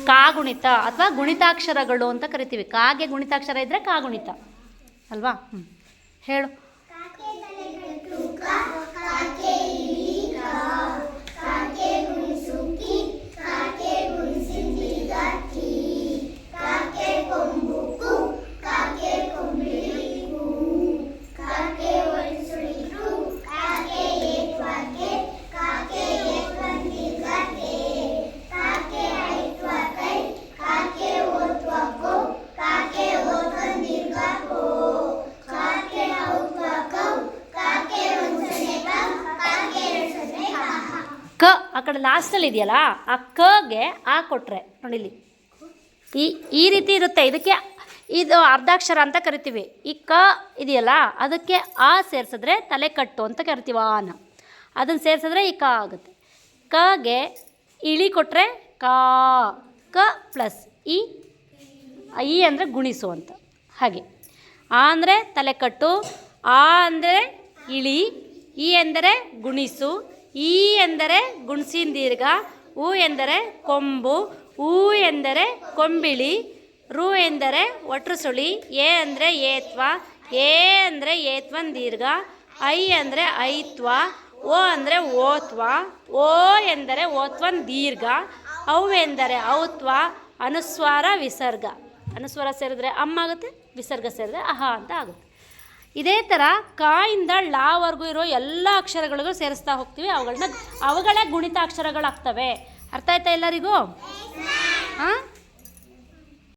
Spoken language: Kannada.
ಕಾಗುಣಿತ ಅಥವಾ ಗುಣಿತಾಕ್ಷರಗಳು ಅಂತ ಕರಿತೀವಿ. ಕಾಗೆ ಗುಣಿತಾಕ್ಷರ ಇದ್ದರೆ ಕಾಗುಣಿತ ಅಲ್ವಾ? ಹೇಳು. ಕ ಆ ಕಡೆ ಲಾಸ್ಟಲ್ಲಿ ಇದೆಯಲ್ಲ, ಆ ಕಗೆ ಆ ಕೊಟ್ಟರೆ ನೋಡಿಲಿ ಈ ರೀತಿ ಇರುತ್ತೆ. ಇದಕ್ಕೆ ಇದು ಅರ್ಧಾಕ್ಷರ ಅಂತ ಕರಿತೀವಿ. ಈ ಕ ಇದೆಯಲ್ಲ ಅದಕ್ಕೆ ಆ ಸೇರಿಸಿದ್ರೆ ತಲೆ ಕಟ್ಟು ಅಂತ ಕರಿತೀವಿ. ಆನ ಅದನ್ನು ಸೇರಿಸಿದ್ರೆ ಈ ಕ ಆಗುತ್ತೆ. ಕಗೆ ಇಳಿ ಕೊಟ್ಟರೆ ಕಾ, ಕ ಪ್ಲಸ್ ಈ ಅಂದರೆ ಗುಣಿಸು ಅಂತ. ಹಾಗೆ ಆ ಅಂದರೆ ತಲೆಕಟ್ಟು, ಆ ಅಂದರೆ ಇಳಿ, ಈ ಎಂದರೆ ಗುಣಿಸು, ಈ ಎಂದರೆ ಗುಣಸಿನ ದೀರ್ಘ, ಉ ಎಂದರೆ ಕೊಂಬು, ಊ ಎಂದರೆ ಕೊಂಬಿಳಿ, ರು ಎಂದರೆ ಒಟ್ರು ಸುಳಿ, ಎ ಅಂದರೆ ಏತ್ವ, ಎ ಅಂದರೆ ಏತ್ವನ್ ದೀರ್ಘ, ಐ ಅಂದರೆ ಐತ್ವ, ಓ ಅಂದರೆ ಓತ್ವ, ಓ ಎಂದರೆ ಓತ್ವನ್ ದೀರ್ಘ, ಔ ಎಂದರೆ ಔತ್ವ, ಅನುಸ್ವಾರ ವಿಸರ್ಗ. ಅನುಸ್ವಾರ ಸೇರಿದ್ರೆ ಅಮ್ಮ ಆಗುತ್ತೆ, ವಿಸರ್ಗ ಸೇರಿದ್ರೆ ಅಹ ಅಂತ ಆಗುತ್ತೆ. ಇದೇ ಥರ ಕಾಯಿಂದ ಲಾವರೆಗೂ ಇರೋ ಎಲ್ಲ ಅಕ್ಷರಗಳಿಗೂ ಸೇರಿಸ್ತಾ ಹೋಗ್ತೀವಿ. ಅವುಗಳೇ ಗುಣಿತಾಕ್ಷರಗಳಾಗ್ತವೆ. ಅರ್ಥ ಆಯ್ತಾ ಎಲ್ಲರಿಗೂ? ಹಾಂ.